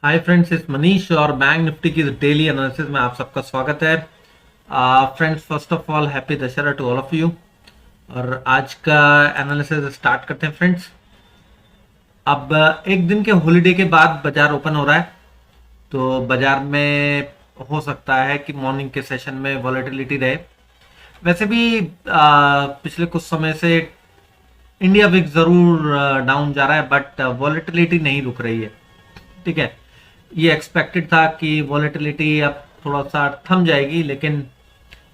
Hi friends, इस मनीष और bank Nifty की डेली एनालिसिस में आप सबका स्वागत है। Friends, first of all happy Dussehra to all of you. और आज का एनालिसिस स्टार्ट करते हैं फ्रेंड्स। अब एक दिन के हॉलीडे के बाद बाजार ओपन हो रहा है, तो बाजार में हो सकता है कि मॉर्निंग के सेशन में वॉलेटिलिटी रहे। वैसे भी पिछले कुछ समय से इंडिया विक्स जरूर डाउन जा रहा है, बट वॉलेटिलिटी नहीं रुक रही है। ठीक है, ये एक्सपेक्टेड था कि वॉलेटिलिटी अब थोड़ा सा थम जाएगी, लेकिन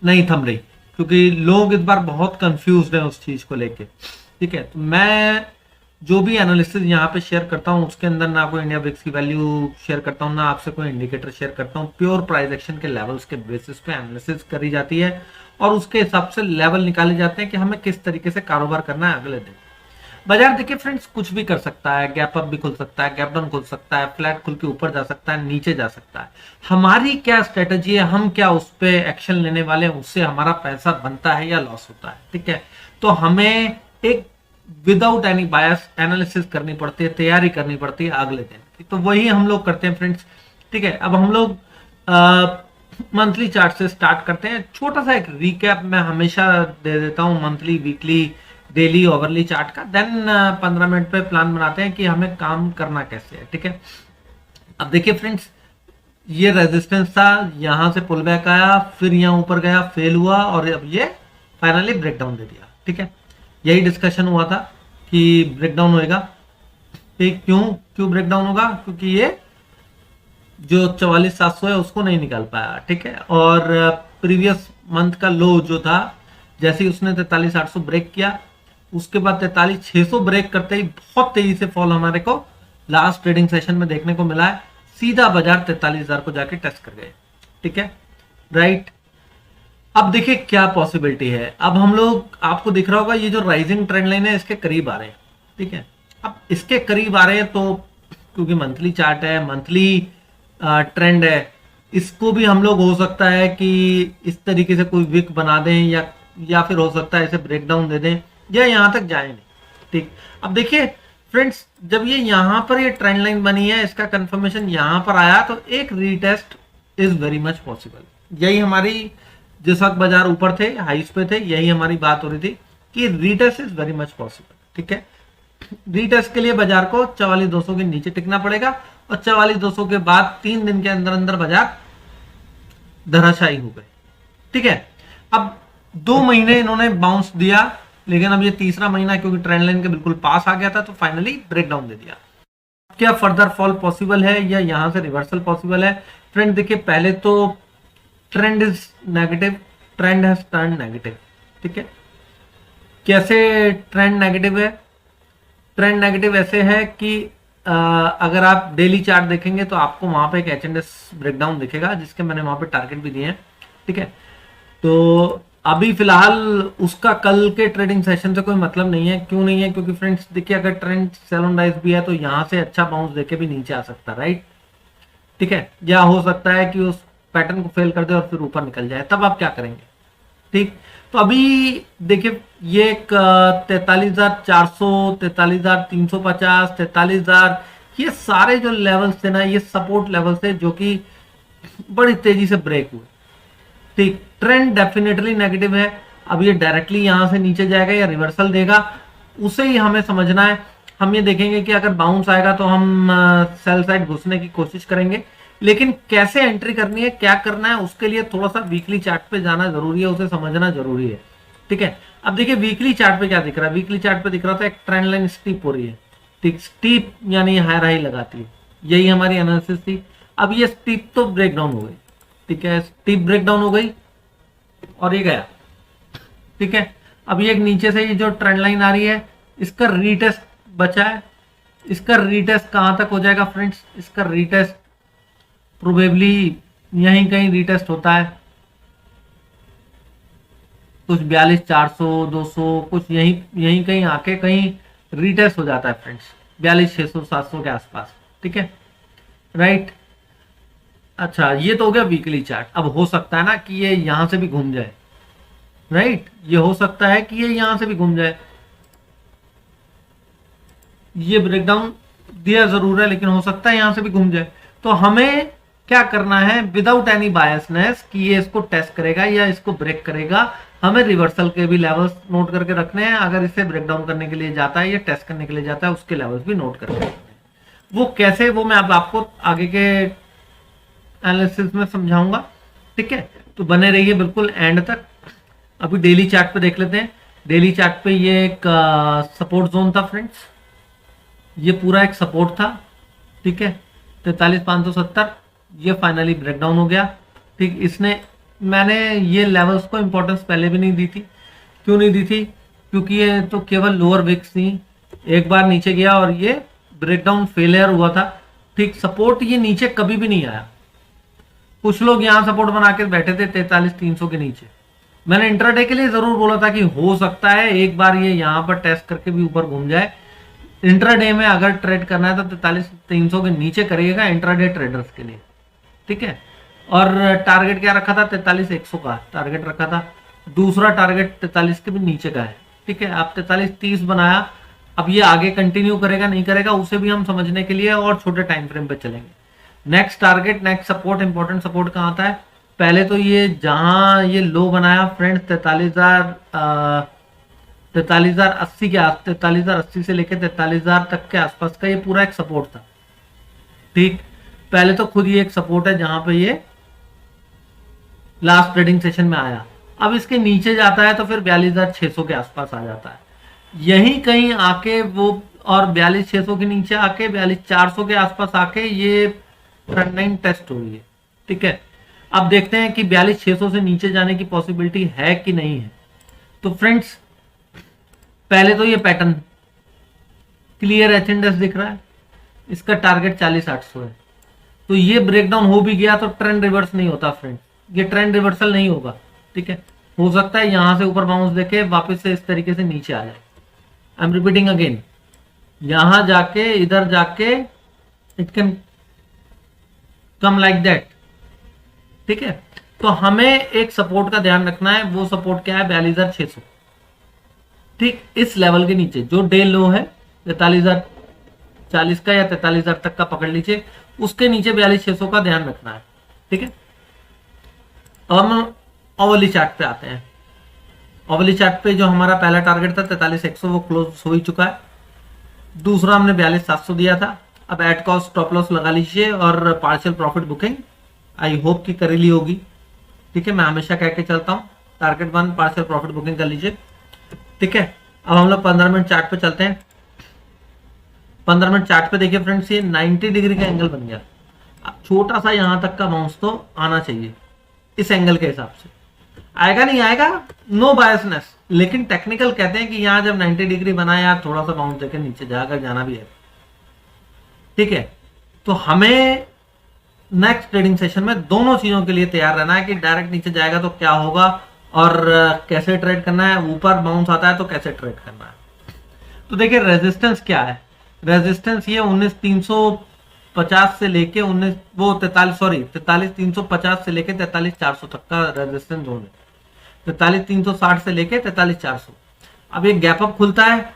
नहीं थम रही, क्योंकि लोग इस बार बहुत कंफ्यूज हैं उस चीज को लेके। ठीक है, तो मैं जो भी एनालिसिस यहाँ पे शेयर करता हूँ उसके अंदर ना कोई इंडिया विक्स की वैल्यू शेयर करता हूँ, ना आपसे कोई इंडिकेटर शेयर करता हूँ। प्योर प्राइस एक्शन के लेवल्स के बेसिस पे एनालिसिस करी जाती है और उसके हिसाब से लेवल निकाले जाते हैं कि हमें किस तरीके से कारोबार करना है अगले दिन। बाजार देखिए फ्रेंड्स, कुछ भी कर सकता है, गैप अप भी खुल सकता है, गैप डाउन खुल सकता है, फ्लैट खुल के ऊपर जा सकता है, नीचे जा सकता है। हमारी क्या स्ट्रेटजी है, हम क्या उस पे एक्शन लेने वाले हैं, उससे हमारा पैसा बनता है या लॉस होता है। ठीक है, तो हमें एक विदाउट एनी बायस एनालिसिस करनी पड़ती है, तैयारी करनी पड़ती है अगले दिन की। तो वही हम लोग करते हैं फ्रेंड्स। ठीक है, अब हम लोग मंथली चार्ट से स्टार्ट करते हैं। छोटा सा एक रिकैप मैं हमेशा दे देता हूँ monthly, weekly, daily overly chart का। देन 15 मिनट पे प्लान बनाते हैं कि हमें काम करना कैसे है। ठीक है, अब देखिए फ्रेंड्स, ये रेजिस्टेंस था, यहां से पुल बैक आया, फिर यहाँ ऊपर गया, फेल हुआ और अब ये फाइनली ब्रेकडाउन दे दिया। ठीक है, यही डिस्कशन हुआ था कि ब्रेकडाउन होएगा। ठीक, क्यों क्यों ब्रेकडाउन होगा? क्योंकि ये जो 44,700 है उसको नहीं निकाल पाया। ठीक है, और प्रीवियस मंथ का लो जो था, जैसे ही उसने 43,800 ब्रेक किया, उसके बाद 43,600 ब्रेक करते ही बहुत तेजी से फॉल हमारे को लास्ट ट्रेडिंग सेशन में देखने को मिला है। सीधा बाजार 43,000 को जाके टच कर गए। ठीक है, राइट। अब देखिए क्या पॉसिबिलिटी है। अब हम लोग, आपको दिख रहा होगा ये जो राइजिंग ट्रेंड लाइन है इसके करीब आ रहे हैं। ठीक है, अब इसके करीब आ रहे हैं तो क्योंकि मंथली चार्ट है, मंथली ट्रेंड है, इसको भी हम लोग हो सकता है कि इस तरीके से कोई विक बना दें या फिर हो सकता है इसे ब्रेकडाउन दे दें या यहां तक जाए नहीं। ठीक, अब देखिए फ्रेंड्स, जब ये यहां पर ये ट्रेंड लाइन बनी है, इसका कंफर्मेशन यहां पर आया, तो एक retest is very much possible. यही हमारी, जिस वक्त बाजार ऊपर थे, हाइस पे थे, यही हमारी बात हो रही थी कि retest is very much possible. ठीक है, रीटेस्ट के लिए बाजार को 44,200 के नीचे टिकना पड़ेगा और 44,200 के बाद 3 दिन के अंदर अंदर बाजार धराशायी हो गए। ठीक है, अब 2 महीने इन्होंने बाउंस दिया, लेकिन अब ये तीसरा महीना क्योंकि ट्रेंड लाइन के बिल्कुल पास आ गया था, तो फाइनली ब्रेकडाउन दे दिया। क्या फर्दर फॉल पॉसिबल है या यहां से रिवर्सल पॉसिबल है? फ्रेंड देखिए, पहले तो trend is negative, trend has turn negative. ठीक है, कैसे ट्रेंड नेगेटिव है? ट्रेंड नेगेटिव ऐसे है कि अगर आप डेली चार्ट देखेंगे तो आपको वहां पे एक एच&एस ब्रेकडाउन दिखेगा, जिसके मैंने वहां पे टारगेट भी दिए हैं। ठीक है, तो अभी फिलहाल उसका कल के ट्रेडिंग सेशन से कोई मतलब नहीं है। क्यों नहीं है? क्योंकि फ्रेंड्स देखिए, अगर ट्रेंड सेल ऑन राइज भी है तो यहां से अच्छा बाउंस देके भी नीचे आ सकता है, राइट। ठीक है, या हो सकता है कि उस पैटर्न को फेल कर दे और फिर ऊपर निकल जाए, तब आप क्या करेंगे? ठीक, तो अभी देखिए, ये एक 43,400, 43,350, 43,000, ये सारे जो लेवल्स थे ना, ये सपोर्ट लेवल्स थे जो कि बड़ी तेजी से ब्रेक हुए। ठीक, ट्रेंड डेफिनेटली नेगेटिव है। अब ये डायरेक्टली यहां से नीचे जाएगा या रिवर्सल देगा, उसे ही हमें समझना है। हम ये देखेंगे कि अगर बाउंस आएगा तो हम सेल साइड घुसने की कोशिश करेंगे, लेकिन कैसे एंट्री करनी है, क्या करना है, उसके लिए थोड़ा सा वीकली चार्ट पे जाना जरूरी है, उसे समझना जरूरी है। ठीक है, अब देखिए वीकली चार्ट पे क्या दिख रहा है। वीकली चार्ट पे दिख रहा था एक ट्रेंड लाइन स्टीप हो रही है। ठीक, स्टीप यानी हायर हाई लगाती है, यही हमारी एनालिसिस थी। अब ये स्टीप तो ब्रेकडाउन हो गई। ठीक है, स्टीप ब्रेकडाउन हो गई और ये गया। ठीक है, अब ये नीचे से ये जो ट्रेंड लाइन आ रही है, इसका रीटेस्ट बचा है। इसका रीटेस्ट कहां तक हो जाएगा फ्रेंड्स? इसका रीटेस्ट प्रोबेबली यहीं कहीं रीटेस्ट होता है, कुछ 42,400, 200, कुछ यहीं कहीं आके कहीं रीटेस्ट हो जाता है फ्रेंड्स, 42,600, 700 के आसपास। ठीक है, राइट। अच्छा, ये तो हो गया वीकली चार्ट। अब हो सकता है ना कि ये यहां से भी घूम जाए, राइट। ये हो सकता है कि ये यहां से भी घूम जाए। ये ब्रेकडाउन दिया जरूर है, लेकिन हो सकता है यहां से भी घूम जाए। तो हमें क्या करना है, विदाउट एनी बायसनेस कि ये इसको टेस्ट करेगा या इसको ब्रेक करेगा, हमें रिवर्सल के भी लेवल्स नोट करके रखने हैं। अगर इसे ब्रेक डाउन करने के लिए जाता है या टेस्ट करने के लिए जाता है, उसके लेवल्स भी नोट करके रखने हैं। वो कैसे, वो मैं अब आपको आगे के एनालिसिस में समझाऊंगा। ठीक है, तो बने रहिए बिल्कुल एंड तक। अभी डेली चार्ट पे देख लेते हैं। डेली चार्ट पे ये एक सपोर्ट जोन था फ्रेंड्स, ये पूरा एक सपोर्ट था। ठीक है, 43,570, ये फाइनली ब्रेकडाउन हो गया। ठीक, इसने, मैंने ये लेवल्स को इंपॉर्टेंस पहले भी नहीं दी थी। क्यों नहीं दी थी? क्योंकि ये तो केवल लोअर विक्स थी, एक बार नीचे गया और ये ब्रेकडाउन फेलियर हुआ था। ठीक, सपोर्ट ये नीचे कभी भी नहीं आया। कुछ लोग यहाँ सपोर्ट बना के बैठे थे 43,300 के नीचे। मैंने इंट्राडे के लिए जरूर बोला था कि हो सकता है एक बार ये यहाँ पर टेस्ट करके भी ऊपर घूम जाए। इंट्राडे में अगर ट्रेड करना है तो 43,300 के नीचे करिएगा इंट्राडे ट्रेडर्स के लिए। ठीक है, और टारगेट क्या रखा था? 43,100 का टारगेट रखा था। दूसरा टारगेट 43 के भी नीचे का है। ठीक है, आप 43,30 बनाया। अब ये आगे कंटिन्यू करेगा नहीं करेगा उसे भी हम समझने के लिए और छोटे टाइम फ्रेम पे चलेंगे। Next target, next support, important support कहाँ आता है? पहले तो ये जहां ये लो बनाया फ्रेंड्स 43,080 के आस 43,080 से लेकर 43,000 तक के आसपास का ये पूरा एक सपोर्ट था। ठीक, पहले तो खुद ये एक सपोर्ट है जहां पे ये लास्ट ट्रेडिंग सेशन में आया। अब इसके नीचे जाता है तो फिर 42,600 के आसपास आ जाता है, यहीं कहीं आके वो, और 42,600 के नीचे आके 42,400 के आसपास आके ये ट्रेंड लाइन टेस्ट हो रही है। ठीक है, अब देखते हैं कि 42,600 से नीचे जाने की पॉसिबिलिटी है कि नहीं है। तो फ्रेंड्स, पहले तो ये पैटर्न क्लियर एच दिख रहा है, इसका टारगेट 40,800 है। तो ये ब्रेकडाउन हो भी गया तो ट्रेंड रिवर्स नहीं होता फ्रेंड्स, ये ट्रेंड रिवर्सल नहीं होगा। ठीक है, हो सकता है यहां से ऊपर बाउंस देके वापस से इस तरीके से नीचे आ जाए। आई एम रिपीटिंग अगेन, यहां जाके इधर जाके it can come like that. ठीक है, तो हमें एक सपोर्ट का ध्यान रखना है। वो सपोर्ट क्या है? 42,600। ठीक, इस लेवल के नीचे जो डे लो है 43,040 का या 43,000 तक का पकड़ लीजिए, उसके नीचे 42,600 का ध्यान रखना है। ठीक है, अब हम ओवरली चार्ट पे आते हैं। ओवरली चार्ट पे जो हमारा पहला टारगेट था 43,100 वो क्लोज हो ही चुका है। दूसरा हमने 42,700 दिया था। अब एट कॉस्ट स्टॉप लॉस लगा लीजिए और partial profit booking I hope कि कर ली होगी। ठीक है, मैं हमेशा कह के चलता हूँ टारगेट 1 पार्शियल प्रॉफिट बुकिंग कर लीजिए। ठीक है, अब हम लोग 15 मिनट चार्ट पे चलते हैं। 15 मिनट चार्ट पे देखिए फ्रेंड्स, ये 90 डिग्री का एंगल बन गया। अब छोटा सा यहां तक का बाउंस तो आना चाहिए इस एंगल के हिसाब से। आएगा नहीं आएगा, नो बायसनेस, लेकिन टेक्निकल कहते हैं कि यहां जब 90 डिग्री बना यार थोड़ा सा बाउंस देकर नीचे जाकर जाना भी है। ठीक है, तो हमें नेक्स्ट ट्रेडिंग सेशन में दोनों चीजों के लिए तैयार रहना है कि डायरेक्ट नीचे जाएगा तो क्या होगा और कैसे ट्रेड करना है, ऊपर बाउंस आता है तो कैसे ट्रेड करना है। तो देखिए रेजिस्टेंस क्या है? रेजिस्टेंस ये 19,350 से लेके 43,350 से लेके 43,400 तक का रेजिस्टेंस जोन है। 43,360 से लेके 43,400। अब ये गैप अप खुलता है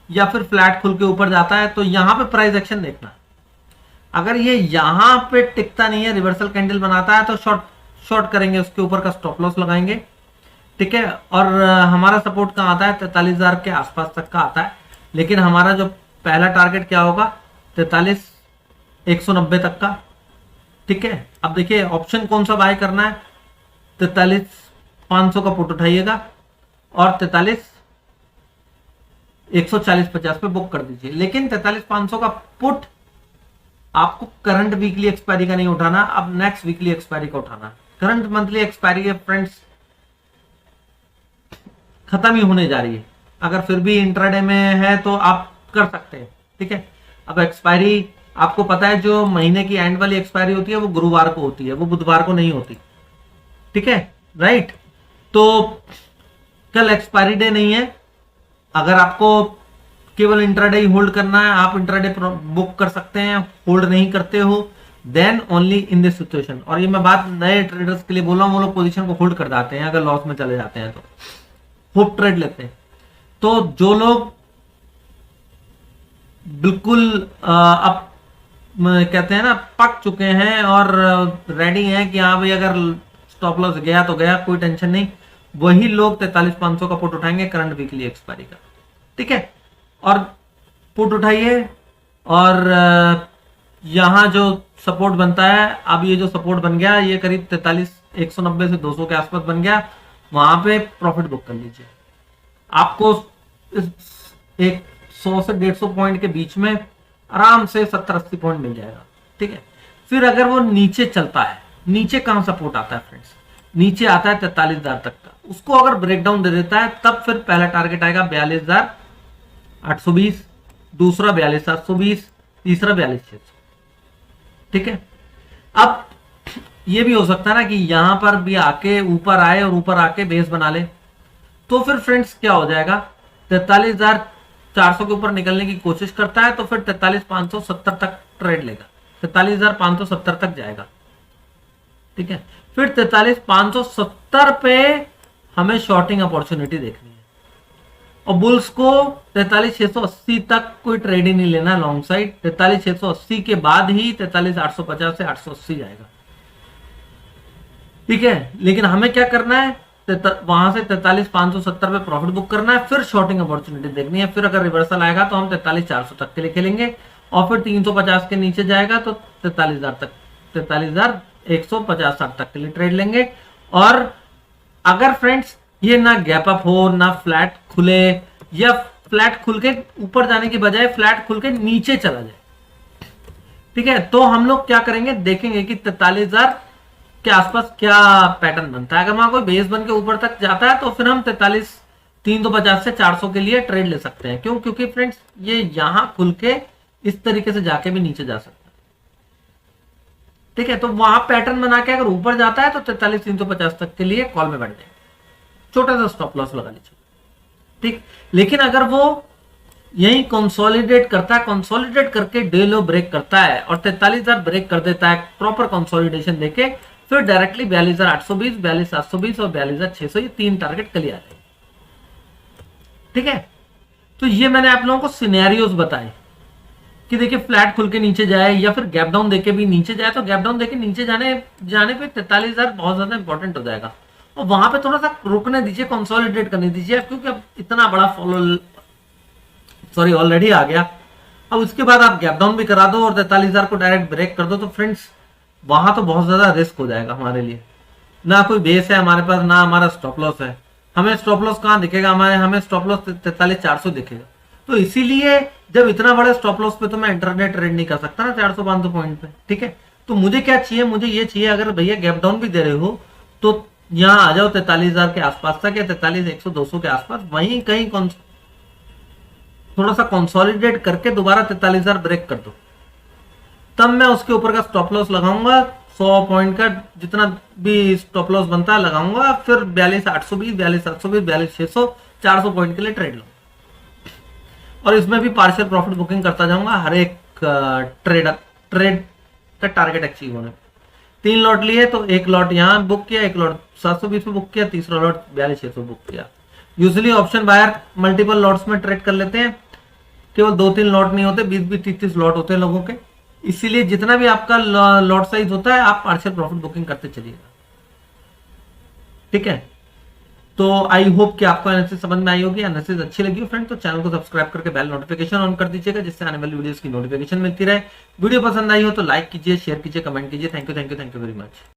या फिर फ्लैट खुल के ऊपर जाता है तो यहां पे प्राइस एक्शन देखना। अगर ये यहां पे टिकता नहीं है, रिवर्सल कैंडल बनाता है तो शॉर्ट करेंगे, उसके ऊपर का स्टॉप लॉस लगाएंगे। ठीक है, और हमारा सपोर्ट कहां आता है? 43,000 के आसपास तक का आता है। लेकिन हमारा जो पहला टारगेट क्या होगा? 43,190 तक का। ठीक है, अब देखिए ऑप्शन कौन सा बाय करना है? 43,500 का पुट उठाइएगा और 43,140-50 पे बुक कर दीजिए। लेकिन 43,500 का पुट आपको करंट वीकली एक्सपायरी का नहीं उठाना, अब नेक्स्ट वीकली एक्सपायरी का उठाना। करंट मंथली एक्सपायरी है फ्रेंड्स, खत्म ही होने जा रही है। अगर फिर भी इंट्राडे में है तो आप कर सकते हैं। ठीक है, अब एक्सपायरी आपको पता है, जो महीने की एंड वाली एक्सपायरी होती है वो गुरुवार को होती है, वो बुधवार को नहीं होती। ठीक है, राइट। तो कल एक्सपायरी डे नहीं है। अगर आपको केवल इंट्राडे ही होल्ड करना है, आप इंट्राडे बुक कर सकते हैं। होल्ड नहीं करते हो then only in this situation, और ये मैं बात नए ट्रेडर्स के लिए बोल रहा हूं, वो लोग पोजीशन को होल्ड कर जाते हैं अगर लॉस में चले जाते हैं तो होप ट्रेड लेते हैं। तो जो लोग बिल्कुल अब कहते हैं ना पक चुके हैं और रेडी हैं कि हाँ भाई अगर स्टॉप लॉस गया तो गया, कोई टेंशन नहीं, वही लोग 43,500 का पुट उठाएंगे करंट वीकली एक्सपायरी का। ठीक है, और पुट उठाइए और यहां जो सपोर्ट बनता है, अब ये जो सपोर्ट बन गया ये करीब 43,190 से 200 के आसपास बन गया, वहां पे प्रॉफिट बुक कर लीजिए। आपको एक 100 से 150 पॉइंट के बीच में आराम से 70-80 पॉइंट मिल जाएगा। ठीक है, फिर अगर वो नीचे चलता है, नीचे कहां सपोर्ट आता है फ्रेंड्स, नीचे आता है 43,000 तक का, उसको अगर ब्रेकडाउन दे देता है तब फिर पहला टारगेट आएगा 42,820, दूसरा 42,720, तीसरा 42,600। ठीक है, अब ये भी हो सकता है ना कि यहां पर भी आके ऊपर आए और ऊपर आके बेस बना ले, तो फिर फ्रेंड्स क्या हो जाएगा, 43,400 के ऊपर निकलने की कोशिश करता है तो फिर 43,570 तक ट्रेड लेगा, 43,570 तक जाएगा। ठीक है, फिर 43,570 पे हमें शॉर्टिंग अपॉर्चुनिटी देखनी है और बुल्स को 43,680 तक कोई ट्रेड ही नहीं लेना लॉन्ग साइड, 43,680 के बाद ही 43,850 से 880 जाएगा। ठीक है, लेकिन हमें क्या करना है, वहां से 43,570 पे प्रॉफिट बुक करना है, फिर शॉर्टिंग अपॉर्चुनिटी देखनी है, फिर अगर रिवर्सल आएगा तो हम 43,400 तक के लिए खेलेंगे और फिर 350 के नीचे जाएगा तो 43,000 तक, 43,150 तक के लिए ट्रेड लेंगे। और अगर फ्रेंड्स ये ना गैप अप हो ना फ्लैट खुले, या फ्लैट खुल के ऊपर जाने की बजाय फ्लैट खुल के नीचे चला जाए, ठीक है, तो हम लोग क्या करेंगे, देखेंगे कि 43,000 के आसपास क्या पैटर्न बनता है। अगर वहां कोई बेस बन के ऊपर तक जाता है तो फिर हम 43,350 से 400 के लिए ट्रेड ले सकते हैं। क्यों? क्योंकि फ्रेंड्स ये यहां खुल के इस तरीके से जाके भी नीचे जा सकता है। ठीक है, तो वहां पैटर्न बना के अगर ऊपर जाता है तो 43,350 तक के लिए कॉल में बैठ जाए, छोटा सा स्टॉप लॉस लगा लीजिए। ठीक, लेकिन अगर वो यही कंसोलिडेट करता है, कंसोलिडेट करके डे लो ब्रेक करता है और 43,000 ब्रेक कर देता है प्रॉपर कंसोलिडेशन देके, फिर डायरेक्टली 42,820, 42,720 और 42,600 ये तीन टारगेट कल आ जाएंगे। ठीक है, तो ये मैंने आप लोगों को सिनेरियोस बताए कि देखिए फ्लैट खुल के नीचे जाए या फिर गैप डाउन देके भी नीचे जाए, तो गैप डाउन देके नीचे जाने पे 43,000 बहुत ज्यादा इंपॉर्टेंट हो जाएगा और वहां पे थोड़ा सा रुकने दीजिए, कंसोलिडेट करने दीजिए, क्योंकि अब इतना बड़ा ऑलरेडी आ गया। अब उसके बाद आप गैप डाउन भी करा दो और 43,000 को डायरेक्ट ब्रेक कर दो तो फ्रेंड्स वहां तो बहुत ज्यादा रिस्क हो जाएगा हमारे लिए। ना कोई बेस है हमारे पास, ना हमारा स्टॉप लॉस है। हमें स्टॉप लॉस कहां दिखेगा, हमें स्टॉप लॉस 43,400 दिखेगा। तो इसीलिए जब इतना बड़ा स्टॉप लॉस पे तो मैं इंटरनेट ट्रेड नहीं कर सकता ना 400-500 पॉइंट पे। ठीक है, तो मुझे क्या चाहिए, मुझे ये चाहिए अगर भैया गैप डाउन भी दे रहे हो तो यहाँ आ जाओ 43,000 के आसपास तक या 43,100-200 के आसपास, वहीं कहीं थोड़ा सा कंसोलिडेट करके दोबारा 43,000 ब्रेक कर दो, तब मैं उसके ऊपर का स्टॉप लॉस लगाऊंगा 100 पॉइंट का, जितना भी स्टॉप लॉस बनता है लगाऊंगा, फिर 42,820, 42,720, 42,600, 400 पॉइंट के लिए ट्रेड लूंगा और इसमें भी पार्शियल प्रॉफिट बुकिंग करता जाऊंगा हर एक ट्रेड का टारगेट अचीव होने। 3 लॉट लिए तो एक लॉट यहाँ बुक किया, एक लॉट 720 पे बुक किया, तीसरा लॉट 42,600 बुक किया। Usually option buyer multiple lots में ट्रेड कर लेते हैं, केवल 2-3 लॉट नहीं होते, 20-30 लॉट होते हैं लोगों के, इसीलिए जितना भी आपका लॉट साइज होता है आप पार्शियल प्रॉफिट बुकिंग करते चलिएगा। ठीक है, तो आई होप कि आपको एनालिसिस समझ में आई होगी, एनालिसिस अच्छी लगी हो फ्रेंड तो चैनल को सब्सक्राइब करके बेल नोटिफिकेशन ऑन कर दीजिएगा, जिससे आने वाली वीडियोस की नोटिफिकेशन मिलती रहे। वीडियो पसंद आई हो तो लाइक कीजिए, शेयर कीजिए, कमेंट कीजिए। Thank you very much.